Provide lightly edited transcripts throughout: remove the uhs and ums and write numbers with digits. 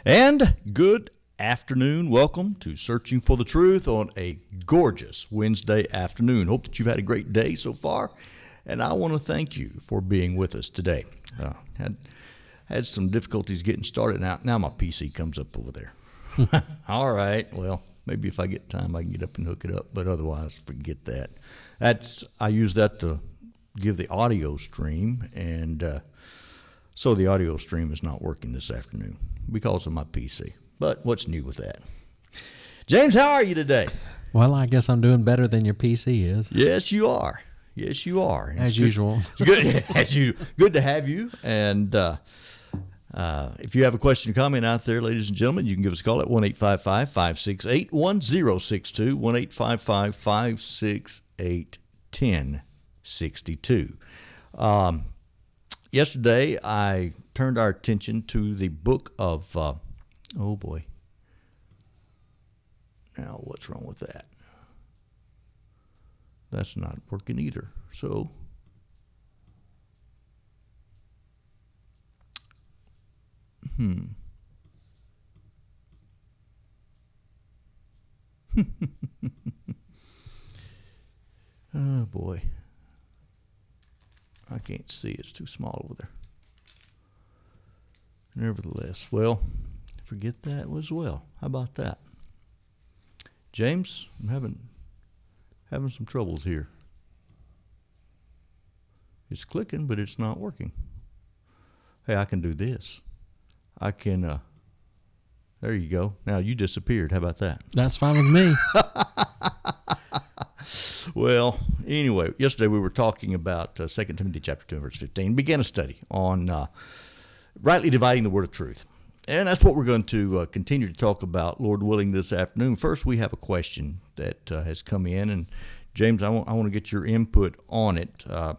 And good afternoon. Welcome to Searching for the Truth on a gorgeous Wednesday afternoon. Hope that you've had a great day so far, and I want to thank you for being with us today. Had some difficulties getting started. Now my PC comes up over there. All right. Well, maybe if I get time, I can get up and hook it up, but otherwise, forget that. I use that to give the audio stream, and so the audio stream is not working this afternoon because of my PC. But what's new with that? James, how are you today? Well, I guess I'm doing better than your PC is. Yes, you are. Yes, you are. As usual. It's good to have you. And if you have a question or comment out there, ladies and gentlemen, you can give us a call at 1-855-568-1062, 1-855-568-1062. Yesterday, I turned our attention to the book of, oh boy. Now, what's wrong with that? That's not working either. So, oh boy. I can't see. It's too small over there. Nevertheless, well, forget that as well. How about that? James, I'm having some troubles here. It's clicking, but it's not working. Hey, I can do this. I can, there you go. Now you disappeared. How about that? That's fine with me. Well, anyway, yesterday we were talking about 2 Timothy chapter 2, verse 15. Began a study on rightly dividing the word of truth. And that's what we're going to continue to talk about, Lord willing, this afternoon. First, we have a question that has come in. And, James, I want to get your input on it. I've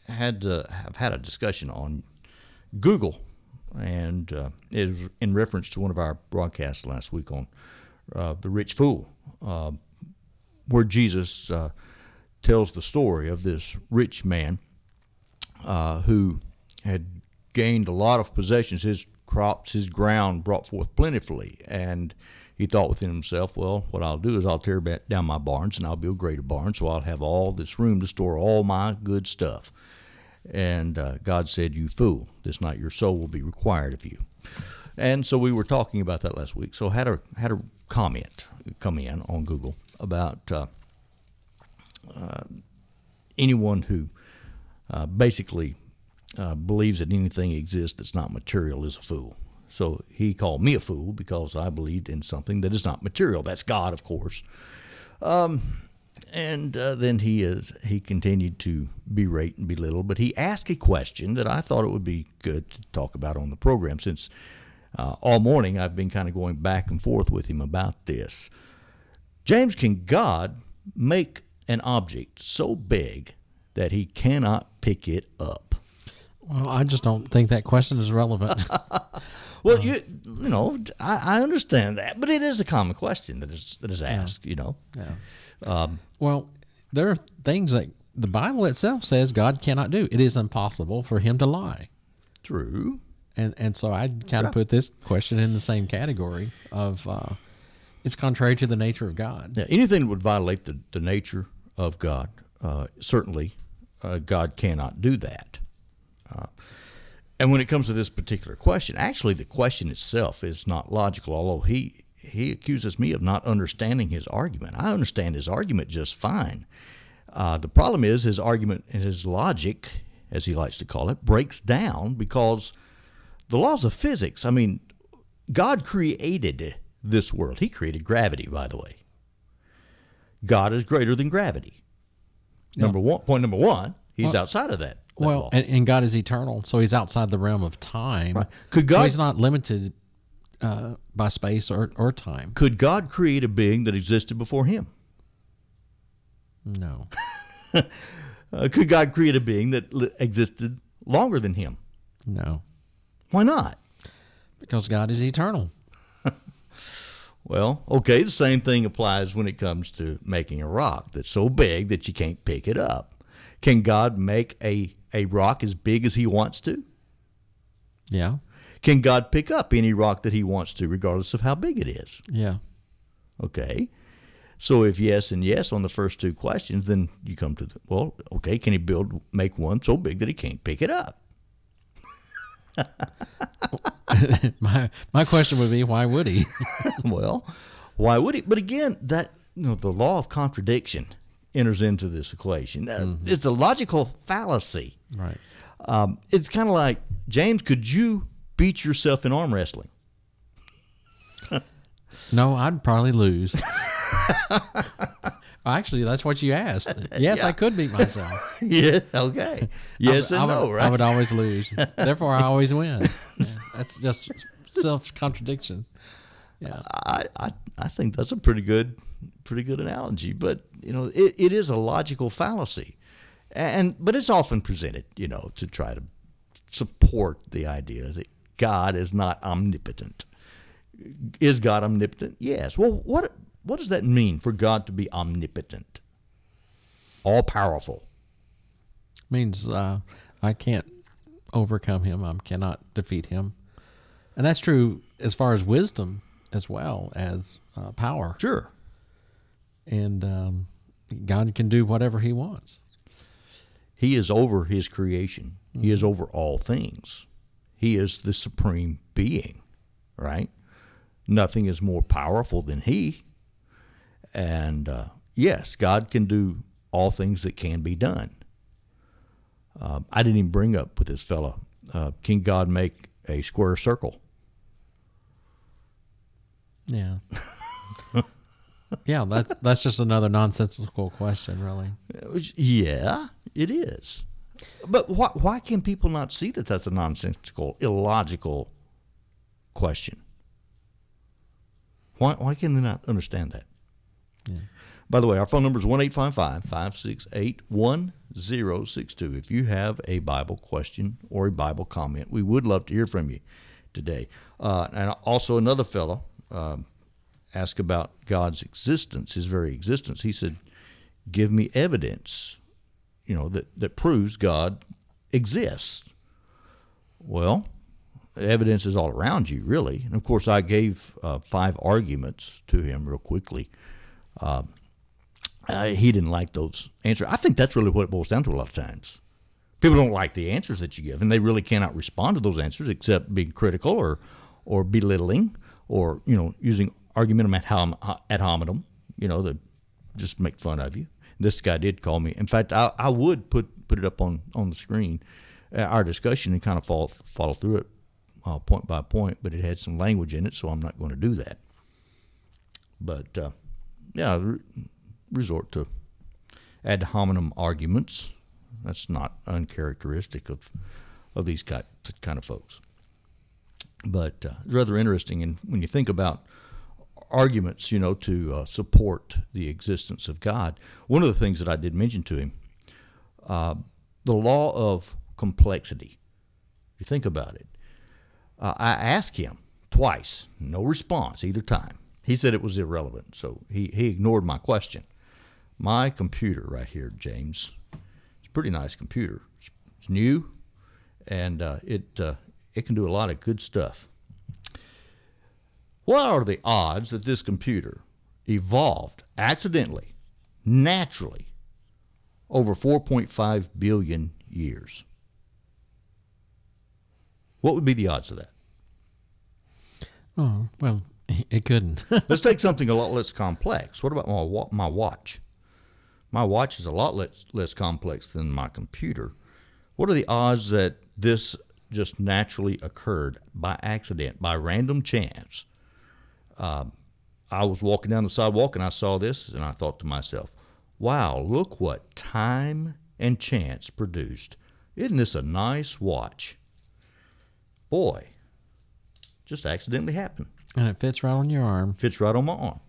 had a discussion on Google, and it was in reference to one of our broadcasts last week on the rich fool, where Jesus tells the story of this rich man who had gained a lot of possessions. His crops, his ground brought forth plentifully, and he thought within himself, well, what I'll do is I'll tear down my barns and I'll build greater barns, so I'll have all this room to store all my good stuff. And God said, you fool, this night your soul will be required of you. And so we were talking about that last week. So had a comment come in on Google about anyone who basically believes that anything exists that's not material is a fool. So he called me a fool because I believed in something that is not material. That's God, of course. And then he continued to berate and belittle, but he asked a question that I thought it would be good to talk about on the program, since all morning I've been kind of going back and forth with him about this. James, can God make an object so big that he cannot pick it up? Well, I just don't think that question is relevant. Well, you know, I understand that, but it is a common question that is asked, you know. Yeah. Well, there are things that the Bible itself says God cannot do. It is impossible for him to lie. True. And so I kind of put this question in the same category of it's contrary to the nature of God. Yeah, anything that would violate the nature of God, certainly God cannot do that. And when it comes to this particular question, actually the question itself is not logical, although he accuses me of not understanding his argument. I understand his argument just fine. The problem is his argument and his logic, as he likes to call it, breaks down because the laws of physics, I mean, God created this world. He created gravity, by the way. God is greater than gravity. Yeah. Point number one, he's outside of that. Well, and God is eternal, so he's outside the realm of time. Right. So he's not limited by space or time. Could God create a being that existed before him? No. Could God create a being that existed longer than him? No. Why not? Because God is eternal. Well, okay, the same thing applies when it comes to making a rock that's so big that you can't pick it up. Can God make a rock as big as he wants to? Yeah. Can God pick up any rock that he wants to, regardless of how big it is? Yeah. Okay. So if yes and yes on the first two questions, then you come to okay, can he make one so big that he can't pick it up? my question would be, why would he? Well, why would he? But again, the law of contradiction enters into this equation. It's a logical fallacy. Right. It's kind of like, James, could you beat yourself in arm wrestling? No, I'd probably lose. Actually, that's what you asked. Yes, yeah. I could beat myself. Yeah, okay. Yes and no, right? I would always lose. Therefore, I always win. Yeah, that's just self-contradiction. Yeah. I think that's a pretty good analogy, but it is a logical fallacy, but it's often presented, to try to support the idea that God is not omnipotent. Is God omnipotent? Yes. Well, what does that mean for God to be omnipotent? All powerful. Means I can't overcome him. I cannot defeat him. And that's true as far as wisdom as well as power. Sure. And God can do whatever he wants. He is over his creation. Mm-hmm. He is over all things. He is the supreme being, right? Nothing is more powerful than he. And yes, God can do all things that can be done. I didn't even bring up with this fella, can God make a square circle? Yeah. Yeah, that's just another nonsensical question, really. Yeah, it is. But why can people not see that that's a nonsensical, illogical question? Why can they not understand that? Yeah. By the way, our phone number is 1-855-568-1062. If you have a Bible question or a Bible comment, we would love to hear from you today. And also another fellow asked about God's existence, his very existence. He said, give me evidence, that proves God exists. Well, evidence is all around you, really. And of course, I gave 5 arguments to him real quickly. He didn't like those answers. I think that's really what it boils down to a lot of times. People don't like the answers that you give, and they really cannot respond to those answers except being critical or belittling or, using argumentum ad hominem, to just make fun of you. This guy did call me. In fact, I would put it up on the screen, our discussion, and kind of follow through it point by point, but it had some language in it, so I'm not going to do that. But, resort to ad hominem arguments. That's not uncharacteristic of these kind of folks. But it's rather interesting, and when you think about arguments, to support the existence of God, one of the things that I did mention to him, the law of complexity. If you think about it, I asked him twice, no response either time. He said it was irrelevant, so he ignored my question. My computer right here, James, it's a pretty nice computer. It's new, and it can do a lot of good stuff. What are the odds that this computer evolved accidentally, naturally, over 4.5 billion years? What would be the odds of that? Oh, well, it couldn't. Let's take something a lot less complex. What about my watch? My watch is a lot less complex than my computer. What are the odds that this just naturally occurred by accident, by random chance? I was walking down the sidewalk and I saw this and I thought to myself, wow, look what time and chance produced. Isn't this a nice watch? Boy, just accidentally happened. And it fits right on your arm. Fits right on my arm.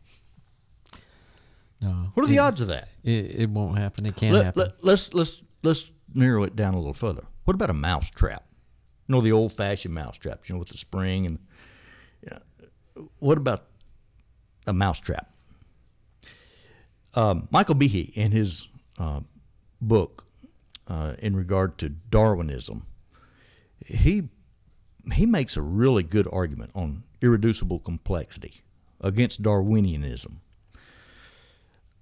No. What are the odds of that? It won't happen. It can't happen. Let's narrow it down a little further. What about a mouse trap? The old-fashioned mouse traps, with the spring and. What about a mouse trap? Michael Behe, in his book in regard to Darwinism, he he makes a really good argument on irreducible complexity against Darwinianism.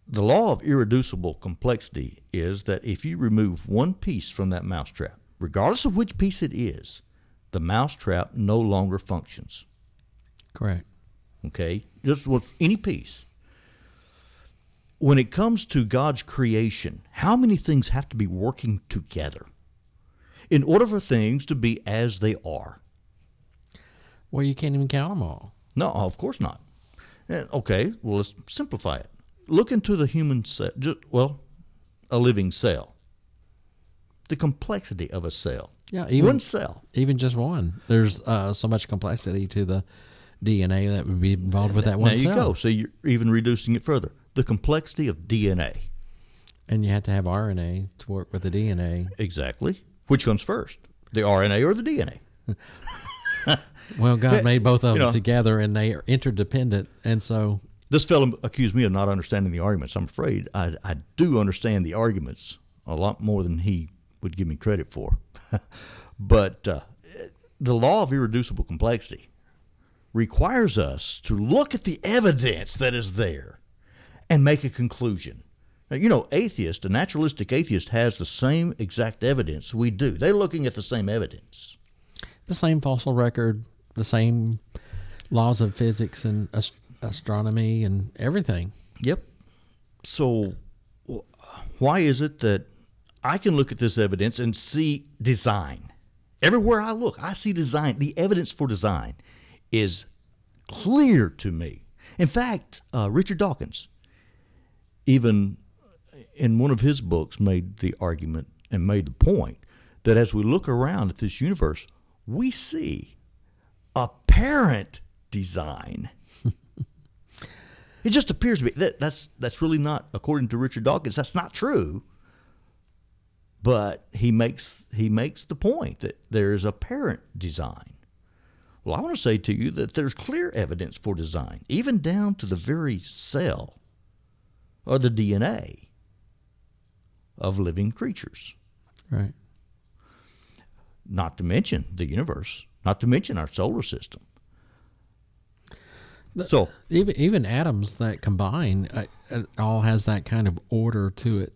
The law of irreducible complexity is that if you remove one piece from that mousetrap, regardless of which piece it is, the mousetrap no longer functions. Correct. Okay? Just with any piece. When it comes to God's creation, how many things have to be working together in order for things to be as they are? Well, you can't even count them all. No, of course not. Okay, well, let's simplify it. Look into the human cell, a living cell. The complexity of a cell. Yeah, one cell. Even just one. There's so much complexity to the DNA that would be involved with that one cell. There you go. So you're even reducing it further. The complexity of DNA. And you have to have RNA to work with the DNA. Exactly. Which comes first, the RNA or the DNA? Well, God made both of them together, and they are interdependent, and so... This fellow accused me of not understanding the arguments. I'm afraid I do understand the arguments a lot more than he would give me credit for. But the law of irreducible complexity requires us to look at the evidence that is there and make a conclusion. Now, a naturalistic atheist has the same exact evidence we do. They're looking at the same evidence. The same fossil record, the same laws of physics and astronomy and everything. Yep. So why is it that I can look at this evidence and see design? Everywhere I look, I see design. The evidence for design is clear to me. In fact, Richard Dawkins, even in one of his books, made the argument and made the point that as we look around at this universe, we see apparent design. It just appears to be. That's really not, according to Richard Dawkins, that's not true. But he makes the point that there is apparent design. Well, I want to say to you that there's clear evidence for design, even down to the very cell or the DNA of living creatures. Right. Not to mention the universe, not to mention our solar system. So even atoms that combine, it all has that kind of order to it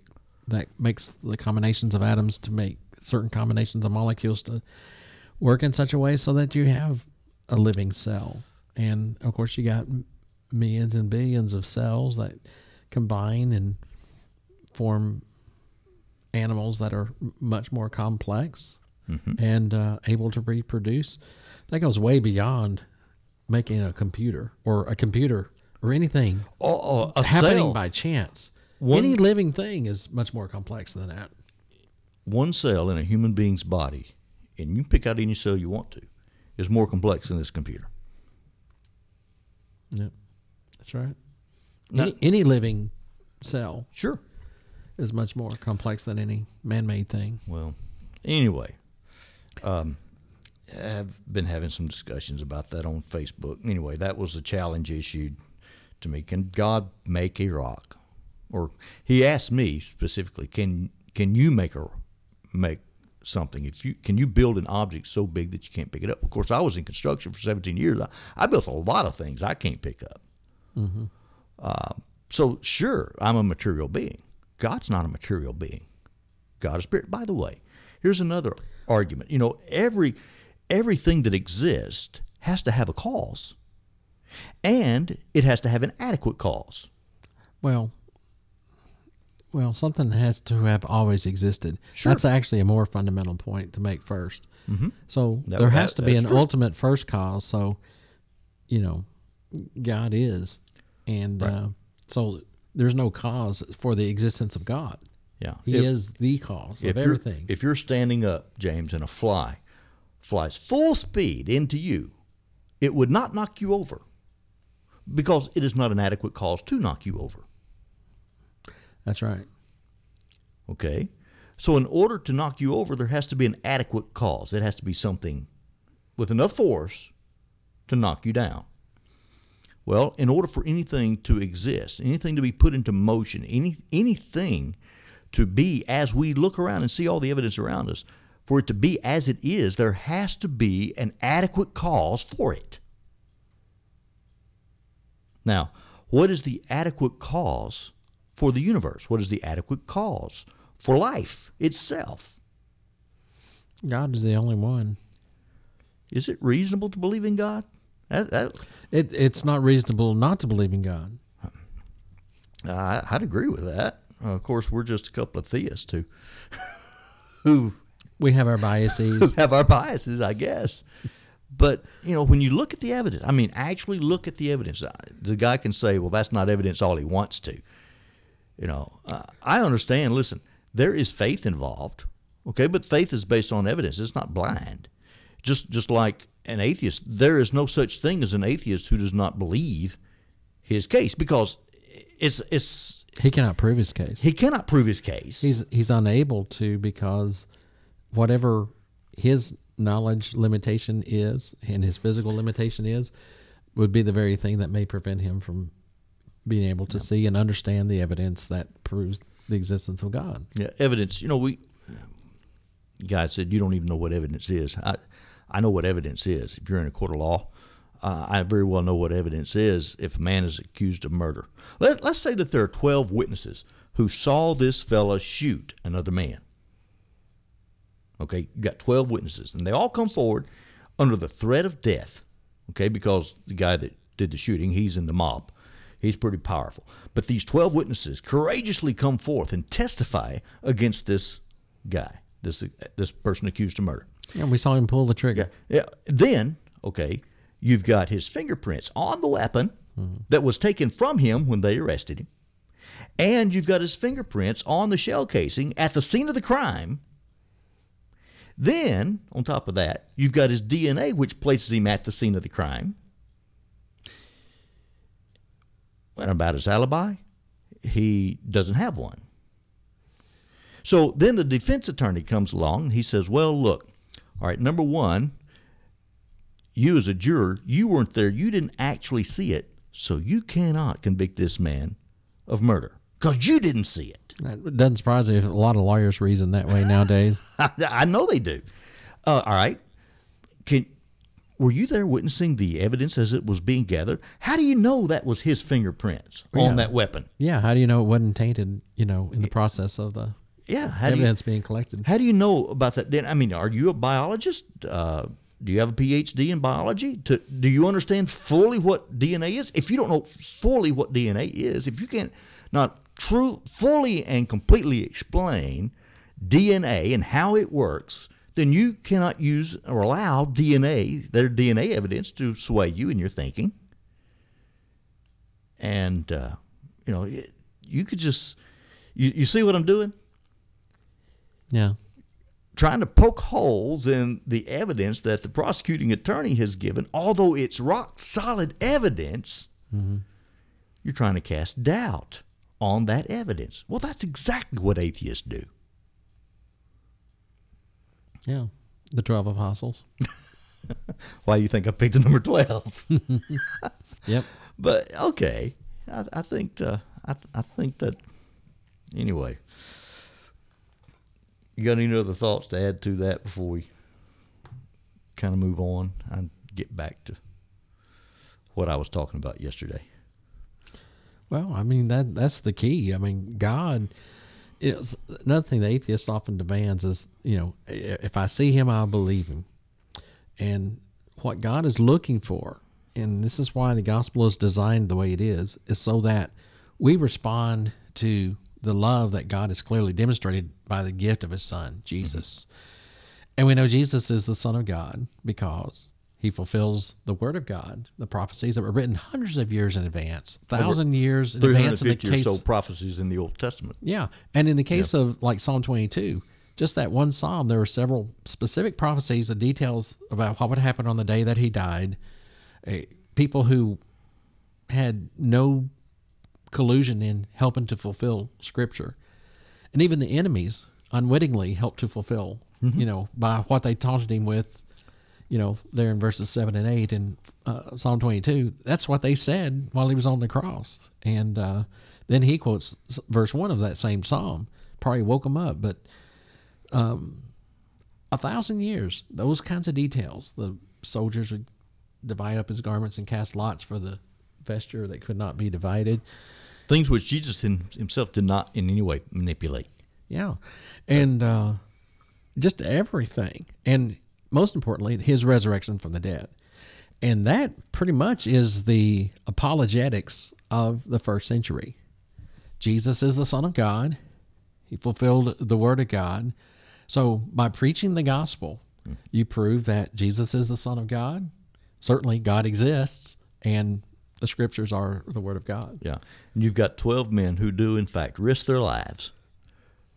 that makes the combinations of atoms to make certain combinations of molecules to work in such a way so that you have a living cell. And of course, you got millions and billions of cells that combine and form animals that are much more complex and able to reproduce. That goes way beyond making a computer or anything happening cell by chance. Any living thing is much more complex than that. One cell in a human being's body, and you can pick out any cell you want to, is more complex than this computer. Yep, that's right. Any living cell sure is much more complex than any man-made thing. Well, anyway, I've been having some discussions about that on Facebook. Anyway, that was a challenge issued to me. Can God make a rock? Or he asked me specifically, can you make something? Can you build an object so big that you can't pick it up? Of course, I was in construction for 17 years. I built a lot of things I can't pick up. Mm-hmm. So sure, I'm a material being. God's not a material being. God is spirit. By the way, here's another argument. Everything that exists has to have a cause, and it has to have an adequate cause. Well, something has to have always existed. Sure. That's actually a more fundamental point to make first. Mm-hmm. So there has to be an ultimate first cause. So, God is, and right. So there's no cause for the existence of God. Yeah, He is the cause of everything. If you're standing up, James, and a fly flies full speed into you, it would not knock you over because it is not an adequate cause to knock you over. That's right. Okay. So in order to knock you over, there has to be an adequate cause. It has to be something with enough force to knock you down. Well, in order for anything to exist, anything to be put into motion, anything to be, as we look around and see all the evidence around us, For it to be as it is, there has to be an adequate cause for it. Now, what is the adequate cause for the universe? What is the adequate cause for life itself? God is the only one. Is it reasonable to believe in God? It's not reasonable not to believe in God. I'd agree with that. Of course, we're just a couple of theists who we have our biases. I guess. But, when you look at the evidence, actually look at the evidence. The guy can say, well, that's not evidence all he wants to. I understand. Listen, there is faith involved, okay? But faith is based on evidence. It's not blind. Just like an atheist, there is no such thing as an atheist who does not believe his case, because it's he cannot prove his case. He cannot prove his case. He's unable to, because whatever his knowledge limitation is and his physical limitation is would be the very thing that may prevent him from being able to see and understand the evidence that proves the existence of God. Yeah, evidence. Guy said you don't even know what evidence is. I know what evidence is. If you're in a court of law, I very well know what evidence is if a man is accused of murder. Let's say that there are 12 witnesses who saw this fella shoot another man. Okay, you got 12 witnesses, and they all come forward under the threat of death, okay, because the guy that did the shooting, he's in the mob. He's pretty powerful. But these 12 witnesses courageously come forth and testify against this guy, this person accused of murder. And we saw him pull the trigger. Yeah. Then, okay, you've got his fingerprints on the weapon that was taken from him when they arrested him, and you've got his fingerprints on the shell casing at the scene of the crime. Then, on top of that, you've got his DNA, which places him at the scene of the crime. What about his alibi? He doesn't have one. So then the defense attorney comes along and he says, well, look, all right, number one, you as a juror, you weren't there. You didn't actually see it, so you cannot convict this man of murder because you didn't see it. It doesn't surprise me if a lot of lawyers reason that way nowadays. I know they do. All right. Were you there witnessing the evidence as it was being gathered? How do you know that was his fingerprints on that weapon? Yeah, how do you know it wasn't tainted, in the process of the evidence being collected? How do you know about that? Then, are you a biologist? Do you have a PhD in biology? Do you understand fully what DNA is? If you don't know fully what DNA is, if you can't not fully and completely explain DNA and how it works, then you cannot use or allow their DNA evidence to sway you in your thinking. And, you could just, you see what I'm doing? Yeah. Trying to poke holes in the evidence that the prosecuting attorney has given, although it's rock solid evidence, you're trying to cast doubt on that evidence. Well, that's exactly what atheists do. Yeah, the 12 apostles. Why do you think I picked the number 12? Yep. But okay, I think that anyway. You got any other thoughts to add to that before we kind of move on and get back to what I was talking about yesterday? Well, that's the key. God is another thing the atheist often demands is, if I see him, I'll believe him. And what God is looking for, and this is why the gospel is designed the way it is so that we respond to the love that God has clearly demonstrated by the gift of his son, Jesus. And we know Jesus is the Son of God because he fulfills the word of God, the prophecies that were written hundreds of years in advance, 1,000 years in advance. In the case, or so prophecies in the Old Testament. Yeah, and in the case of like Psalm 22, just that one psalm, there were several specific prophecies, the details about what would happen on the day that he died. People who had no collusion in helping to fulfill Scripture, and even the enemies unwittingly helped to fulfill, by what they taunted him with. There in verses 7 and 8 in Psalm 22, that's what they said while he was on the cross. And then he quotes verse 1 of that same psalm. Probably woke him up. But 1,000 years. Those kinds of details. The soldiers would divide up his garments and cast lots for the vesture that could not be divided. Things which Jesus himself did not in any way manipulate. Yeah. And just everything. And most importantly, his resurrection from the dead. And that pretty much is the apologetics of the first century. Jesus is the Son of God. He fulfilled the Word of God. So by preaching the gospel, you prove that Jesus is the Son of God. Certainly God exists, and the Scriptures are the Word of God. Yeah. And you've got 12 men who do, in fact, risk their lives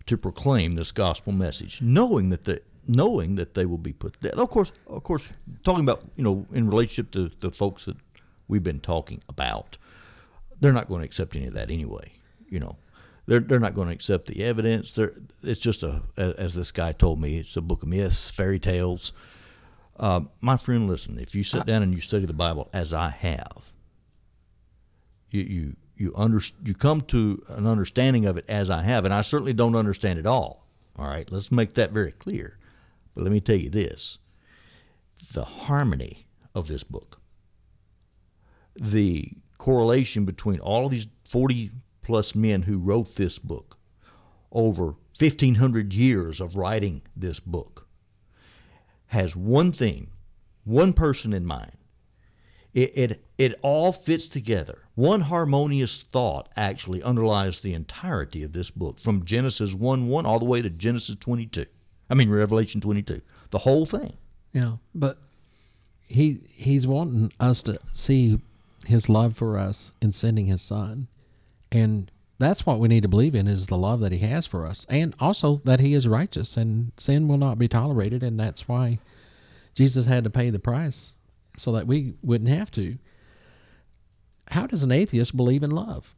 to proclaim this gospel message, knowing that they will be put to death. Of course, talking about, in relationship to the folks that we've been talking about, they're not going to accept any of that anyway. They're not going to accept the evidence. It's just as this guy told me, it's a book of myths, fairy tales. My friend, listen, if you sit down and you study the Bible as I have, you come to an understanding of it as I have, and I certainly don't understand it all. All right, let's make that very clear. But let me tell you this: the harmony of this book, the correlation between all of these 40 plus men who wrote this book, over 1,500 years of writing this book, has one thing, one person in mind. It all fits together. One harmonious thought actually underlies the entirety of this book, from Genesis 1:1 all the way to Revelation 22. The whole thing. Yeah, but he's wanting us to see his love for us in sending his Son. And that's what we need to believe in, is the love that he has for us, and also that he is righteous and sin will not be tolerated, and that's why Jesus had to pay the price so that we wouldn't have to. How does an atheist believe in love?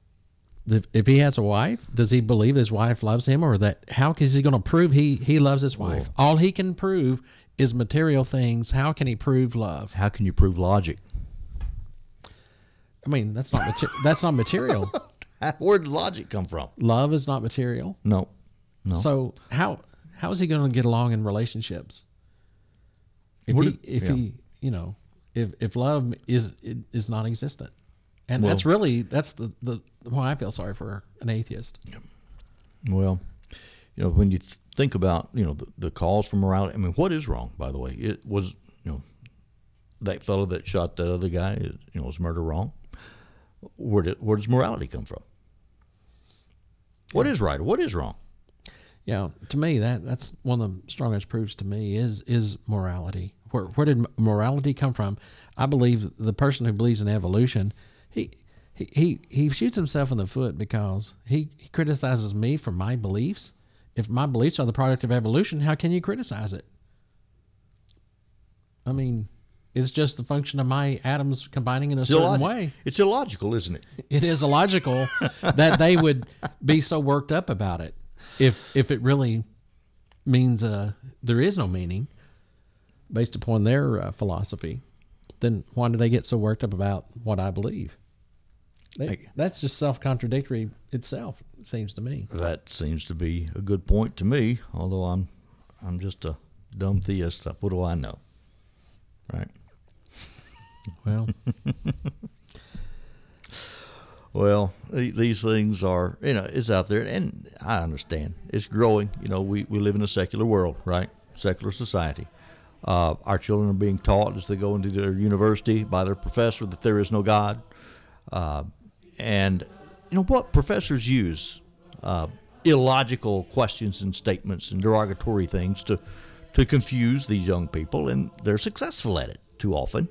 If he has a wife, does he believe his wife loves him, or that? How is he going to prove he loves his wife? Well, all he can prove is material things. How can he prove love? How can you prove logic? I mean, that's not material. Where did logic come from? Love is not material. No. So how is he going to get along in relationships? If love is non-existent, and that's the why I feel sorry for an atheist. Well, when you think about the calls for morality, I mean, what is wrong? By the way, it was that fellow that shot the other guy. Was murder wrong? Where does morality come from? What is right? What is wrong? Yeah, to me that's one of the strongest proofs to me is morality. Where did morality come from? I believe the person who believes in evolution, he shoots himself in the foot because he criticizes me for my beliefs. If my beliefs are the product of evolution, how can you criticize it? I mean, it's just the function of my atoms combining in a certain way. It's illogical, isn't it? It is illogical that they would be so worked up about it. If it really means there is no meaning based upon their philosophy, then why do they get so worked up about what I believe? That's just self-contradictory itself, it seems to me. That seems to be a good point to me, although I'm just a dumb theist. What do I know? Right? Well, well, these things are, it's out there, and I understand it's growing. We live in a secular world, right? Secular society. Our children are being taught as they go into their university by their professor that there is no God. And what professors use illogical questions and statements and derogatory things to confuse these young people, and they're successful at it too often.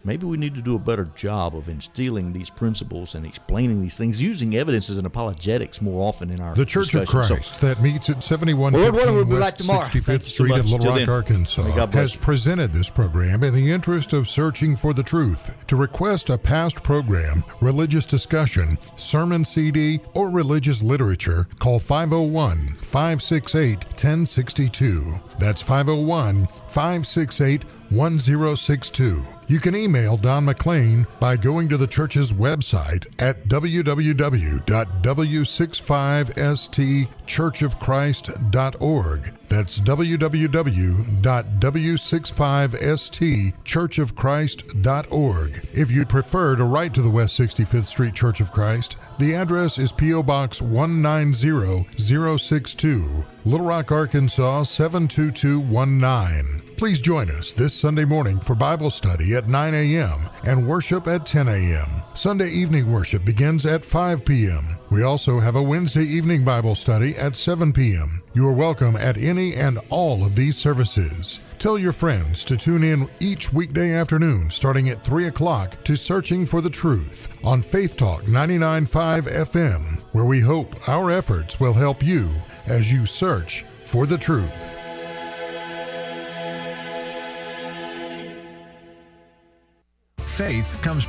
Maybe we need to do a better job of instilling these principles and explaining these things, using evidence as an apologetics more often in our The Church of Christ that meets at 7115 West 65th Street in Little Rock, Arkansas, has presented this program in the interest of searching for the truth. To request a past program, religious discussion, sermon CD, or religious literature, call 501-568-1062. That's 501-568-1062. You can email Don McClain by going to the church's website at www.w65stchurchofchrist.org. That's www.w65stchurchofchrist.org. If you'd prefer to write to the West 65th Street Church of Christ, the address is P.O. Box 190062, Little Rock, Arkansas 72219. Please join us this Sunday morning for Bible study at 9 a.m. and worship at 10 a.m. Sunday evening worship begins at 5 p.m. We also have a Wednesday evening Bible study at 7 p.m. You are welcome at any and all of these services. Tell your friends to tune in each weekday afternoon starting at 3 o'clock to Searching for the Truth on Faith Talk 99.5 FM, where we hope our efforts will help you as you search for the truth. Faith comes